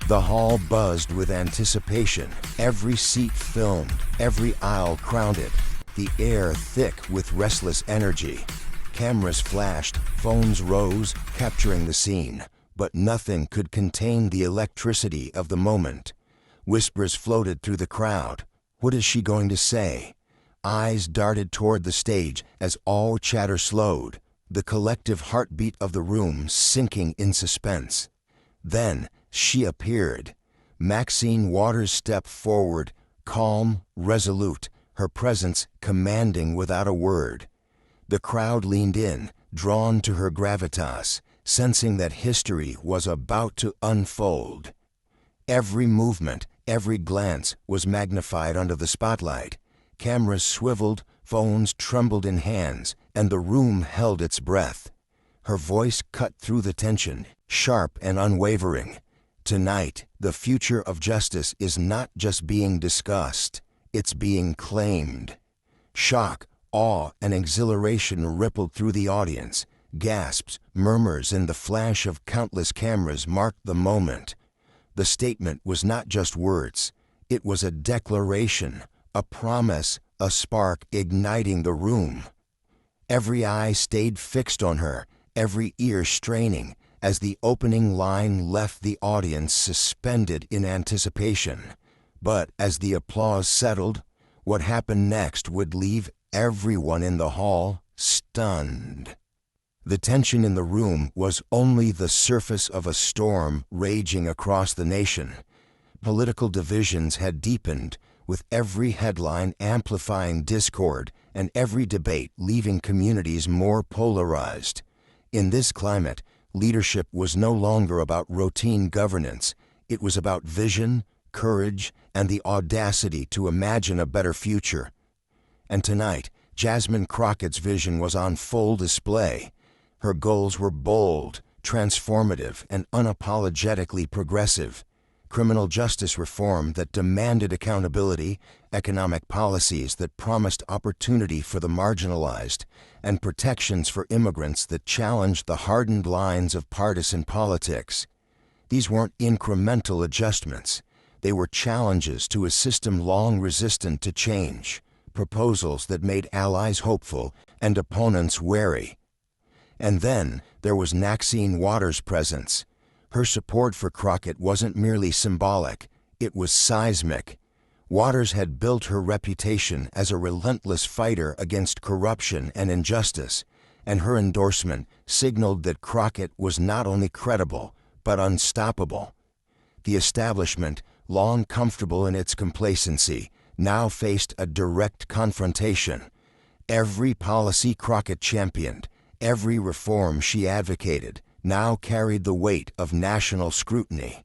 The hall buzzed with anticipation, every seat filmed, every aisle crowded, the air thick with restless energy. Cameras flashed, phones rose, capturing the scene, but nothing could contain the electricity of the moment. Whispers floated through the crowd. What is she going to say? Eyes darted toward the stage as all chatter slowed, the collective heartbeat of the room sinking in suspense. Then she appeared. Maxine Waters stepped forward, calm, resolute, her presence commanding without a word. The crowd leaned in, drawn to her gravitas, sensing that history was about to unfold. Every movement, every glance was magnified under the spotlight. Cameras swiveled, phones trembled in hands, and the room held its breath. Her voice cut through the tension, sharp and unwavering. Tonight, the future of justice is not just being discussed, it's being claimed. Shock, awe, and exhilaration rippled through the audience. Gasps, murmurs, and the flash of countless cameras marked the moment. The statement was not just words. It was a declaration, a promise, a spark igniting the room. Every eye stayed fixed on her, every ear straining, as the opening line left the audience suspended in anticipation. But as the applause settled, what happened next would leave everyone in the hall stunned. The tension in the room was only the surface of a storm raging across the nation. Political divisions had deepened, with every headline amplifying discord and every debate leaving communities more polarized. In this climate, leadership was no longer about routine governance. It was about vision, courage, and the audacity to imagine a better future. And tonight, Jasmine Crockett's vision was on full display. Her goals were bold, transformative, and unapologetically progressive. Criminal justice reform that demanded accountability, economic policies that promised opportunity for the marginalized, and protections for immigrants that challenged the hardened lines of partisan politics. These weren't incremental adjustments. They were challenges to a system long resistant to change, proposals that made allies hopeful and opponents wary. And then there was Maxine Waters' presence. Her support for Crockett wasn't merely symbolic, it was seismic. Waters had built her reputation as a relentless fighter against corruption and injustice, and her endorsement signaled that Crockett was not only credible, but unstoppable. The establishment, long comfortable in its complacency, now faced a direct confrontation. Every policy Crockett championed, every reform she advocated, now carried the weight of national scrutiny.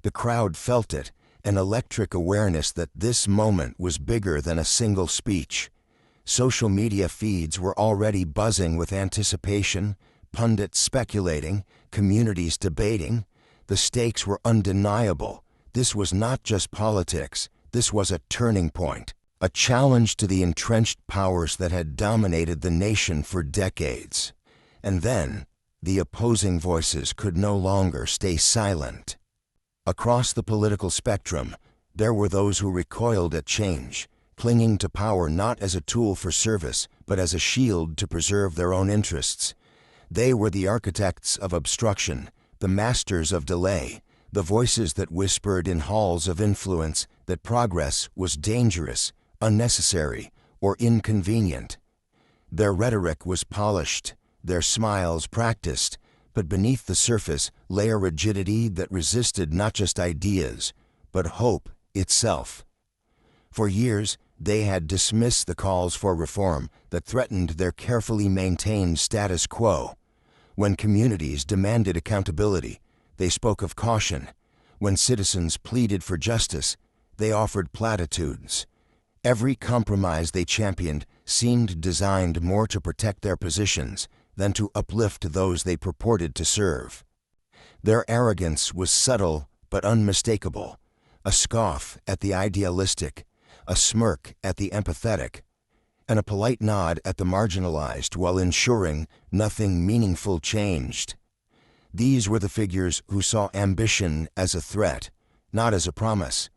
The crowd felt it, an electric awareness that this moment was bigger than a single speech. Social media feeds were already buzzing with anticipation, pundits speculating, communities debating. The stakes were undeniable. This was not just politics, this was a turning point, a challenge to the entrenched powers that had dominated the nation for decades. And then, the opposing voices could no longer stay silent. Across the political spectrum, there were those who recoiled at change, clinging to power not as a tool for service, but as a shield to preserve their own interests. They were the architects of obstruction, the masters of delay, the voices that whispered in halls of influence that progress was dangerous, unnecessary, or inconvenient. Their rhetoric was polished, their smiles practiced, but beneath the surface lay a rigidity that resisted not just ideas, but hope itself. For years, they had dismissed the calls for reform that threatened their carefully maintained status quo. When communities demanded accountability, they spoke of caution. When citizens pleaded for justice, they offered platitudes. Every compromise they championed seemed designed more to protect their positions than to uplift those they purported to serve. Their arrogance was subtle but unmistakable, a scoff at the idealistic, a smirk at the empathetic, and a polite nod at the marginalized while ensuring nothing meaningful changed. These were the figures who saw ambition as a threat, not as a promise.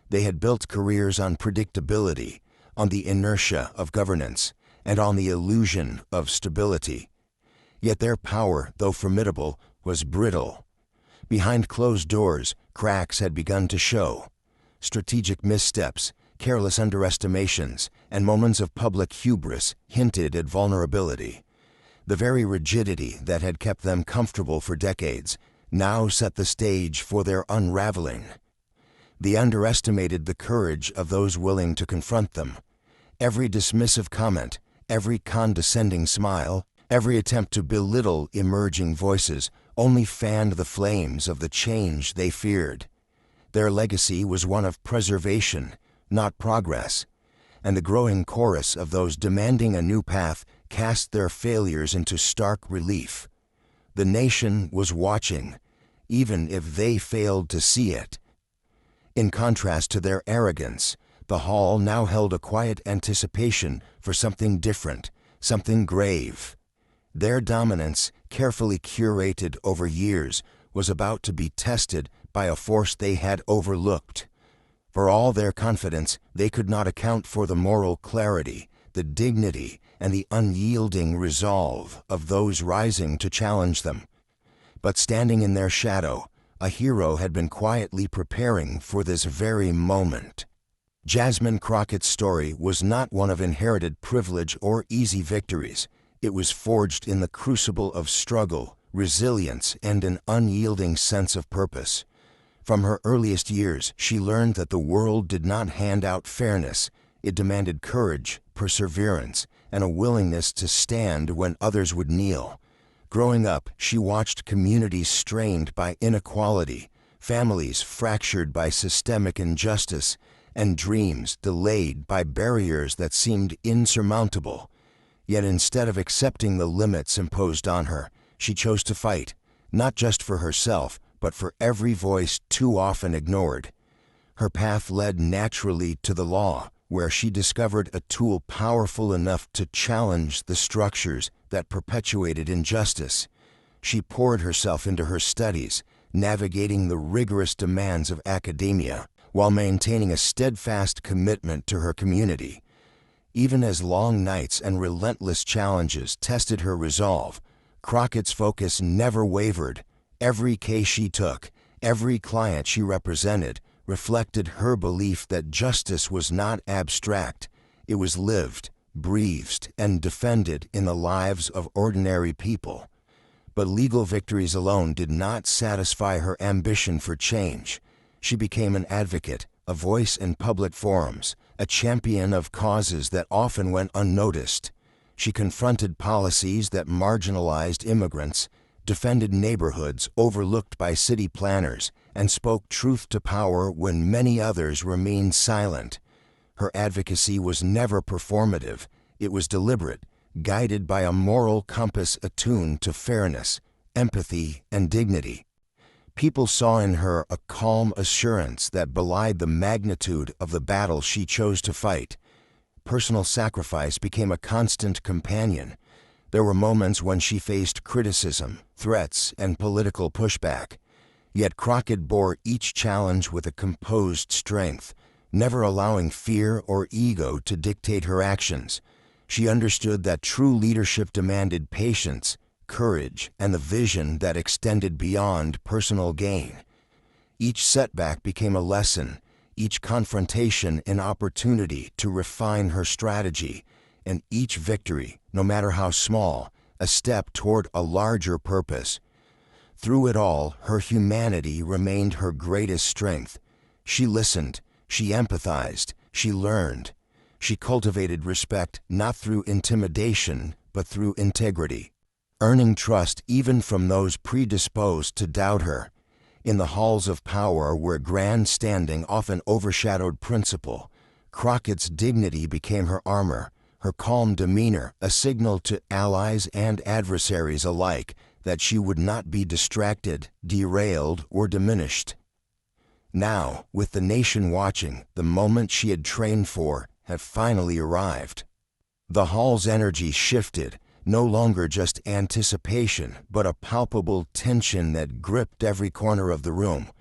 They had built careers on predictability, on the inertia of governance, and on the illusion of stability. Yet their power, though formidable, was brittle. Behind closed doors, cracks had begun to show. Strategic missteps, careless underestimations, and moments of public hubris hinted at vulnerability. The very rigidity that had kept them comfortable for decades now set the stage for their unraveling. They underestimated the courage of those willing to confront them. Every dismissive comment, every condescending smile, every attempt to belittle emerging voices only fanned the flames of the change they feared. Their legacy was one of preservation, not progress, and the growing chorus of those demanding a new path cast their failures into stark relief. The nation was watching, even if they failed to see it. In contrast to their arrogance, the hall now held a quiet anticipation for something different, something grave. Their dominance, carefully curated over years, was about to be tested by a force they had overlooked. For all their confidence, they could not account for the moral clarity, the dignity, and the unyielding resolve of those rising to challenge them. But standing in their shadow, a hero had been quietly preparing for this very moment. Jasmine Crockett's story was not one of inherited privilege or easy victories. It was forged in the crucible of struggle, resilience, and an unyielding sense of purpose. From her earliest years, she learned that the world did not hand out fairness. It demanded courage, perseverance, and a willingness to stand when others would kneel. Growing up, she watched communities strained by inequality, families fractured by systemic injustice, and dreams delayed by barriers that seemed insurmountable. Yet instead of accepting the limits imposed on her, she chose to fight, not just for herself, but for every voice too often ignored. Her path led naturally to the law, where she discovered a tool powerful enough to challenge the structures that perpetuated injustice. She poured herself into her studies, navigating the rigorous demands of academia, while maintaining a steadfast commitment to her community. Even as long nights and relentless challenges tested her resolve, Crockett's focus never wavered. Every case she took, every client she represented, reflected her belief that justice was not abstract. It was lived, breathed, and defended in the lives of ordinary people. But legal victories alone did not satisfy her ambition for change. She became an advocate, a voice in public forums, a champion of causes that often went unnoticed. She confronted policies that marginalized immigrants, defended neighborhoods overlooked by city planners, and spoke truth to power when many others remained silent. Her advocacy was never performative. It was deliberate, guided by a moral compass attuned to fairness, empathy, and dignity. People saw in her a calm assurance that belied the magnitude of the battle she chose to fight. Personal sacrifice became a constant companion. There were moments when she faced criticism, threats, and political pushback. Yet Crockett bore each challenge with a composed strength, never allowing fear or ego to dictate her actions. She understood that true leadership demanded patience, courage, and the vision that extended beyond personal gain. Each setback became a lesson, each confrontation an opportunity to refine her strategy, and each victory, no matter how small, a step toward a larger purpose. Through it all, her humanity remained her greatest strength. She listened, she empathized, she learned. She cultivated respect not through intimidation, but through integrity, earning trust even from those predisposed to doubt her. In the halls of power where grandstanding often overshadowed principle, Crockett's dignity became her armor, her calm demeanor a signal to allies and adversaries alike that she would not be distracted, derailed, or diminished. Now, with the nation watching, the moment she had trained for had finally arrived. The hall's energy shifted, No longer just anticipation, but a palpable tension that gripped every corner of the room.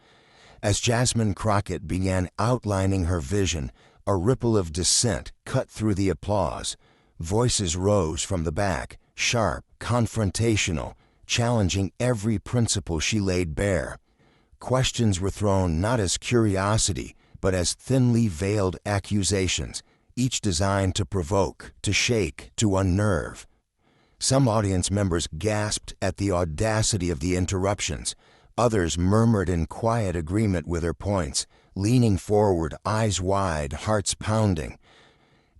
As Jasmine Crockett began outlining her vision, a ripple of dissent cut through the applause. Voices rose from the back, sharp, confrontational, challenging every principle she laid bare. Questions were thrown not as curiosity, but as thinly veiled accusations, each designed to provoke, to shake, to unnerve. Some audience members gasped at the audacity of the interruptions. Others murmured in quiet agreement with her points, leaning forward, eyes wide, hearts pounding.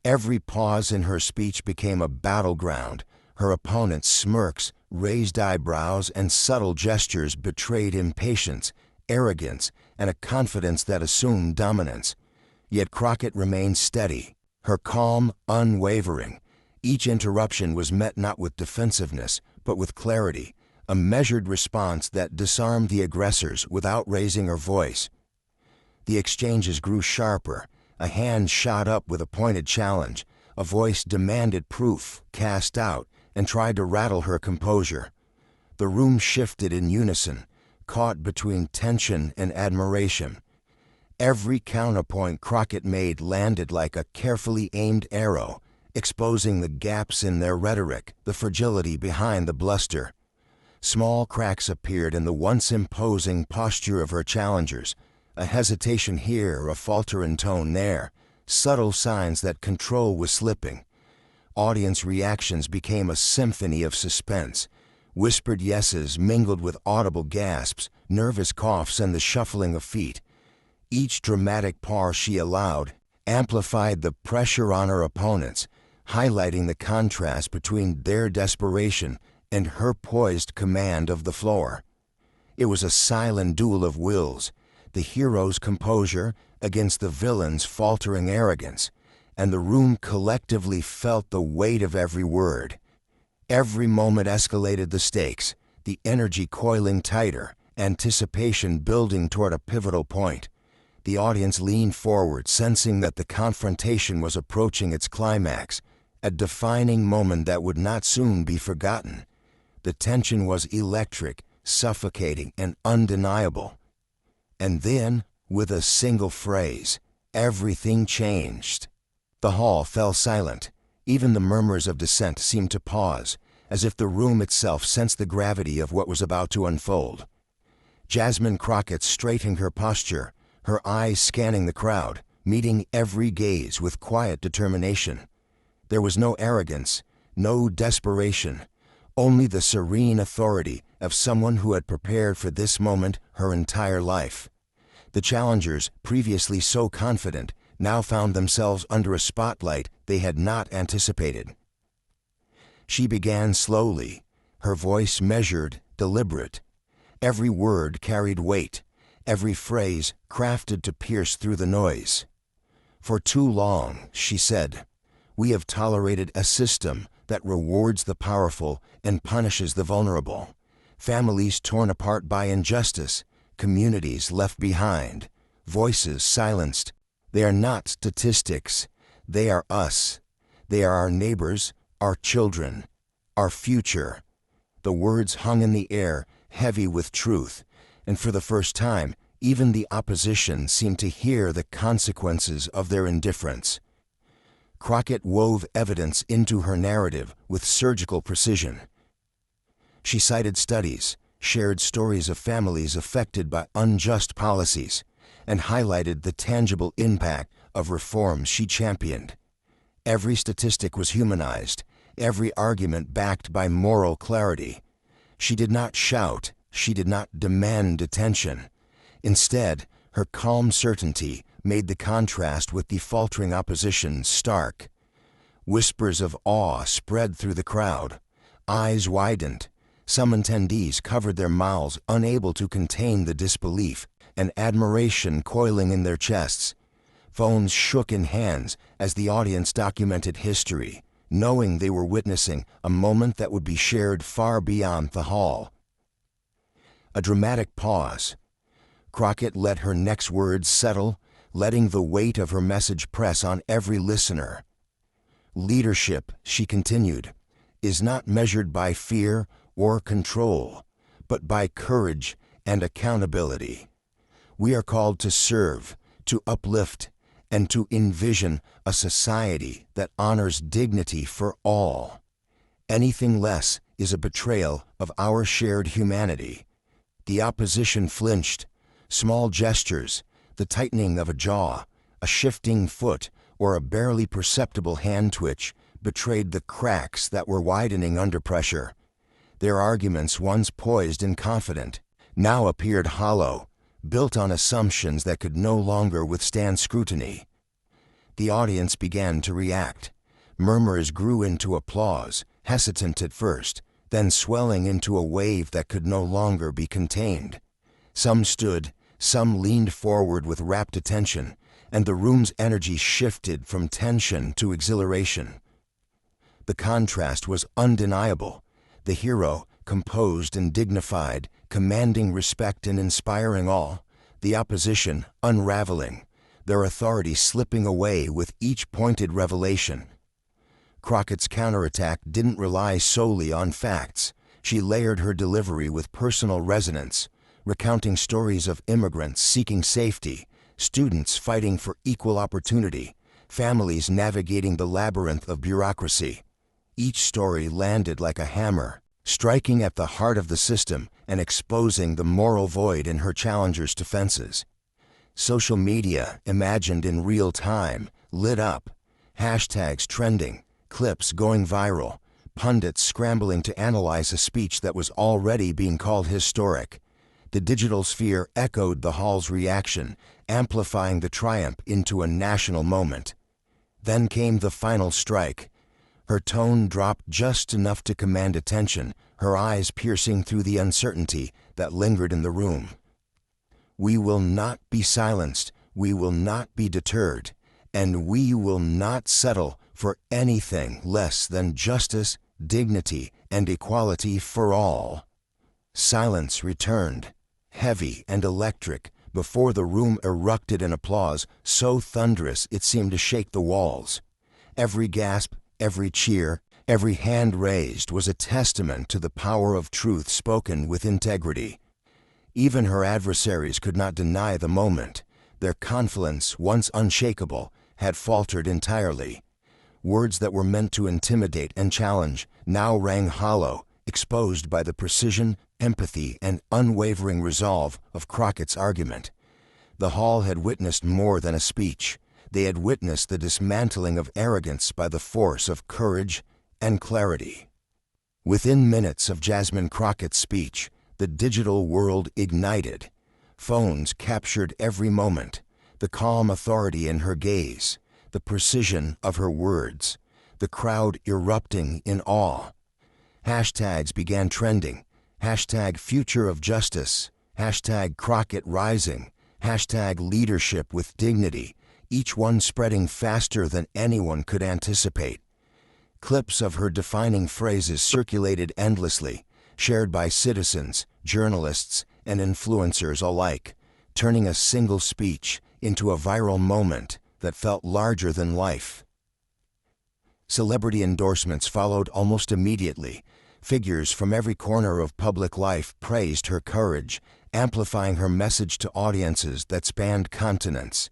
Every pause in her speech became a battleground. Her opponent's smirks, raised eyebrows, and subtle gestures betrayed impatience, arrogance, and a confidence that assumed dominance. Yet Crockett remained steady, her calm unwavering. Each interruption was met not with defensiveness, but with clarity, a measured response that disarmed the aggressors without raising her voice. The exchanges grew sharper. A hand shot up with a pointed challenge. A voice demanded proof, cast doubt, and tried to rattle her composure. The room shifted in unison, caught between tension and admiration. Every counterpoint Crockett made landed like a carefully aimed arrow, exposing the gaps in their rhetoric, the fragility behind the bluster. Small cracks appeared in the once imposing posture of her challengers, a hesitation here, a falter in tone there, subtle signs that control was slipping. Audience reactions became a symphony of suspense. Whispered yeses mingled with audible gasps, nervous coughs, and the shuffling of feet. Each dramatic pause she allowed amplified the pressure on her opponents, highlighting the contrast between their desperation and her poised command of the floor. It was a silent duel of wills, the hero's composure against the villain's faltering arrogance, and the room collectively felt the weight of every word. Every moment escalated the stakes, the energy coiling tighter, anticipation building toward a pivotal point. The audience leaned forward, sensing that the confrontation was approaching its climax, a defining moment that would not soon be forgotten. The tension was electric, suffocating, and undeniable. And then, with a single phrase, everything changed. The hall fell silent. Even the murmurs of dissent seemed to pause, as if the room itself sensed the gravity of what was about to unfold. Jasmine Crockett straightened her posture, her eyes scanning the crowd, meeting every gaze with quiet determination. There was no arrogance, no desperation, only the serene authority of someone who had prepared for this moment her entire life. The challengers, previously so confident, now found themselves under a spotlight they had not anticipated. She began slowly, her voice measured, deliberate. Every word carried weight, every phrase crafted to pierce through the noise. "For too long," she said, "we have tolerated a system that rewards the powerful and punishes the vulnerable. Families torn apart by injustice, communities left behind, voices silenced. They are not statistics. They are us. They are our neighbors, our children, our future." The words hung in the air, heavy with truth, and for the first time, even the opposition seemed to hear the consequences of their indifference. Crockett wove evidence into her narrative with surgical precision. She cited studies, shared stories of families affected by unjust policies, and highlighted the tangible impact of reforms she championed. Every statistic was humanized, every argument backed by moral clarity. She did not shout, she did not demand attention. Instead, her calm certainty made the contrast with the faltering opposition stark. Whispers of awe spread through the crowd. Eyes widened. Some attendees covered their mouths, unable to contain the disbelief and admiration coiling in their chests. Phones shook in hands as the audience documented history, knowing they were witnessing a moment that would be shared far beyond the hall. A dramatic pause. Crockett let her next words settle, letting the weight of her message press on every listener. "Leadership," she continued, is not measured by fear or control, but by courage and accountability. We are called to serve, to uplift, and to envision a society that honors dignity for all. Anything less is a betrayal of our shared humanity. The opposition flinched. Small gestures, the tightening of a jaw, a shifting foot, or a barely perceptible hand twitch betrayed the cracks that were widening under pressure. Their arguments, once poised and confident, now appeared hollow, built on assumptions that could no longer withstand scrutiny. The audience began to react. Murmurs grew into applause, hesitant at first, then swelling into a wave that could no longer be contained. Some stood, some leaned forward with rapt attention, and the room's energy shifted from tension to exhilaration. The contrast was undeniable. The hero, composed and dignified, commanding respect and inspiring awe. The opposition, unraveling, their authority slipping away with each pointed revelation. Crockett's counterattack didn't rely solely on facts. She layered her delivery with personal resonance, recounting stories of immigrants seeking safety, students fighting for equal opportunity, families navigating the labyrinth of bureaucracy. Each story landed like a hammer, striking at the heart of the system and exposing the moral void in her challenger's defenses. Social media, imagined in real time, lit up. Hashtags trending, clips going viral, pundits scrambling to analyze a speech that was already being called historic. The digital sphere echoed the hall's reaction, amplifying the triumph into a national moment. Then came the final strike. Her tone dropped just enough to command attention, her eyes piercing through the uncertainty that lingered in the room. We will not be silenced, we will not be deterred, and we will not settle for anything less than justice, dignity, and equality for all. Silence returned, heavy and electric, before the room erupted in applause so thunderous it seemed to shake the walls. Every gasp, every cheer, every hand raised was a testament to the power of truth spoken with integrity. Even her adversaries could not deny the moment. Their confidence, once unshakable, had faltered entirely. Words that were meant to intimidate and challenge now rang hollow, exposed by the precision, empathy, and unwavering resolve of Crockett's argument. The hall had witnessed more than a speech. They had witnessed the dismantling of arrogance by the force of courage and clarity. Within minutes of Jasmine Crockett's speech, the digital world ignited. Phones captured every moment, the calm authority in her gaze, the precision of her words, the crowd erupting in awe. Hashtags began trending. Hashtag Future of Justice, hashtag Crockett Rising, hashtag Leadership with Dignity, each one spreading faster than anyone could anticipate. Clips of her defining phrases circulated endlessly, shared by citizens, journalists, and influencers alike, turning a single speech into a viral moment that felt larger than life. Celebrity endorsements followed almost immediately. Figures from every corner of public life praised her courage, amplifying her message to audiences that spanned continents.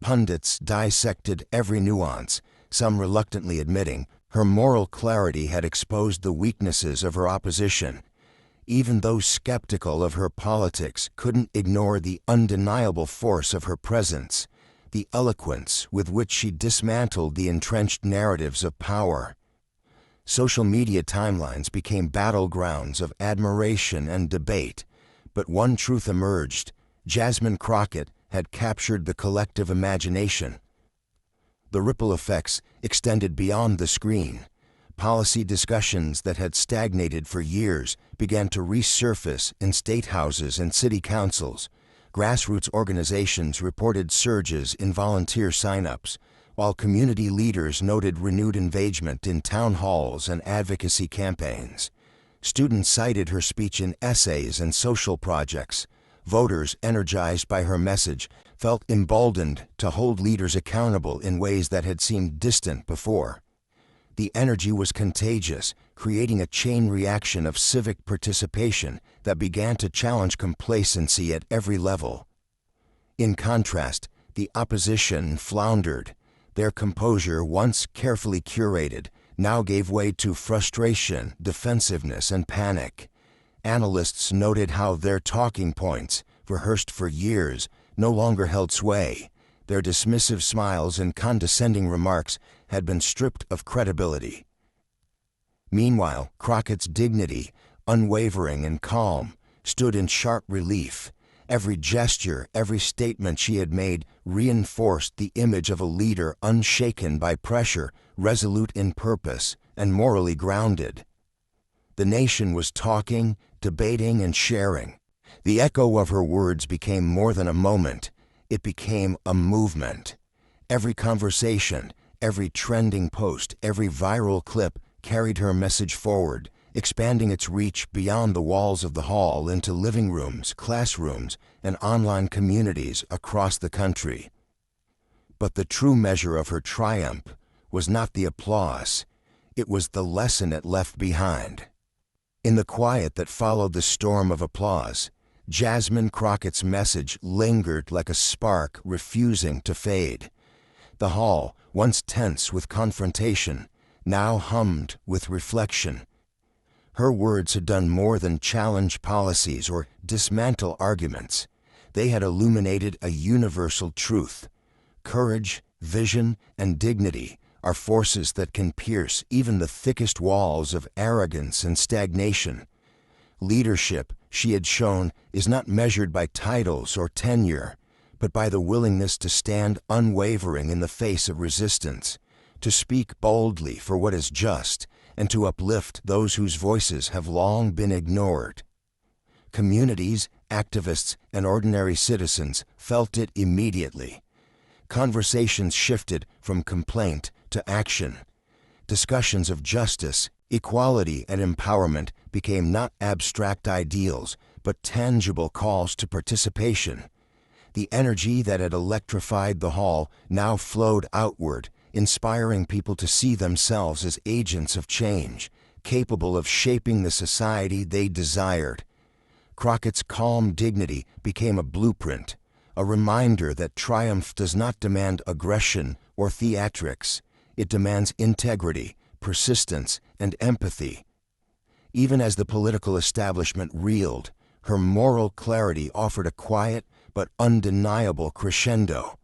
Pundits dissected every nuance, some reluctantly admitting her moral clarity had exposed the weaknesses of her opposition. Even those skeptical of her politics couldn't ignore the undeniable force of her presence, the eloquence with which she dismantled the entrenched narratives of power. Social media timelines became battlegrounds of admiration and debate, but one truth emerged: Jasmine Crockett had captured the collective imagination. The ripple effects extended beyond the screen. Policy discussions that had stagnated for years began to resurface in state houses and city councils. Grassroots organizations reported surges in volunteer sign-ups, while community leaders noted renewed engagement in town halls and advocacy campaigns. Students cited her speech in essays and social projects. Voters, energized by her message, felt emboldened to hold leaders accountable in ways that had seemed distant before. The energy was contagious, creating a chain reaction of civic participation that began to challenge complacency at every level. In contrast, the opposition floundered. Their composure, once carefully curated, now gave way to frustration, defensiveness, and panic. Analysts noted how their talking points, rehearsed for years, no longer held sway. Their dismissive smiles and condescending remarks had been stripped of credibility. Meanwhile, Crockett's dignity, unwavering and calm, stood in sharp relief. Every gesture, every statement she had made reinforced the image of a leader unshaken by pressure, resolute in purpose, and morally grounded. The nation was talking, debating, and sharing. The echo of her words became more than a moment. It became a movement. Every conversation, every trending post, every viral clip carried her message forward, expanding its reach beyond the walls of the hall into living rooms, classrooms, and online communities across the country. But the true measure of her triumph was not the applause. It was the lesson it left behind. In the quiet that followed the storm of applause, Jasmine Crockett's message lingered like a spark refusing to fade. The hall, once tense with confrontation, now hummed with reflection. Her words had done more than challenge policies or dismantle arguments. They had illuminated a universal truth. Courage, vision, and dignity are forces that can pierce even the thickest walls of arrogance and stagnation. Leadership, she had shown, is not measured by titles or tenure, but by the willingness to stand unwavering in the face of resistance, to speak boldly for what is just, and to uplift those whose voices have long been ignored. Communities, activists, and ordinary citizens felt it immediately. Conversations shifted from complaint to action. Discussions of justice, equality, and empowerment became not abstract ideals, but tangible calls to participation. The energy that had electrified the hall now flowed outward, inspiring people to see themselves as agents of change, capable of shaping the society they desired. Crockett's calm dignity became a blueprint, a reminder that triumph does not demand aggression or theatrics. It demands integrity, persistence, and empathy. Even as the political establishment reeled, her moral clarity offered a quiet but undeniable crescendo.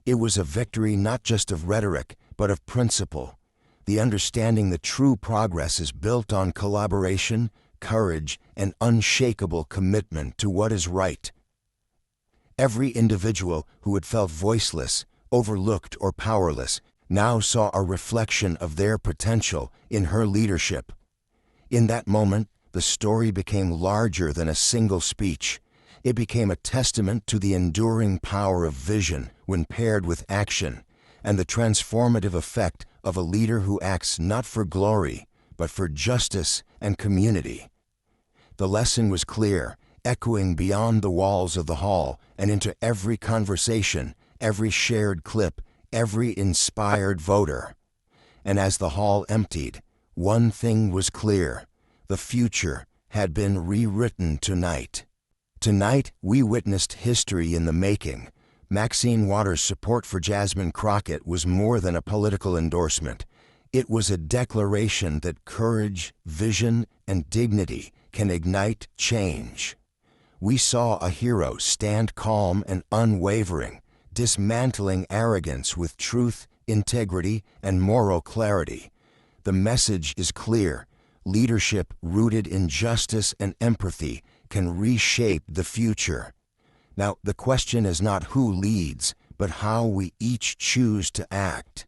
It was a victory not just of rhetoric, but of principle, the understanding that true progress is built on collaboration, courage, and unshakable commitment to what is right. Every individual who had felt voiceless, overlooked, or powerless now saw a reflection of their potential in her leadership. In that moment, the story became larger than a single speech. It became a testament to the enduring power of vision when paired with action, and the transformative effect of a leader who acts not for glory, but for justice and community. The lesson was clear, echoing beyond the walls of the hall and into every conversation, every shared clip, every inspired voter. And as the hall emptied, one thing was clear: the future had been rewritten tonight. Tonight, we witnessed history in the making. Maxine Waters' support for Jasmine Crockett was more than a political endorsement. It was a declaration that courage, vision, and dignity can ignite change. We saw a hero stand calm and unwavering, dismantling arrogance with truth, integrity, and moral clarity. The message is clear: leadership rooted in justice and empathy can reshape the future. Now, the question is not who leads, but how we each choose to act.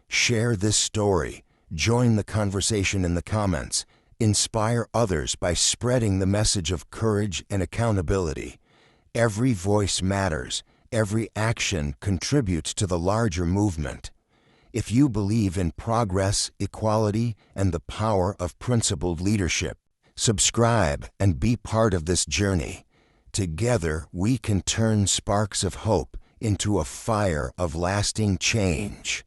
Share this story, join the conversation in the comments, inspire others by spreading the message of courage and accountability. Every voice matters, every action contributes to the larger movement. If you believe in progress, equality, and the power of principled leadership, subscribe and be part of this journey. Together, we can turn sparks of hope into a fire of lasting change.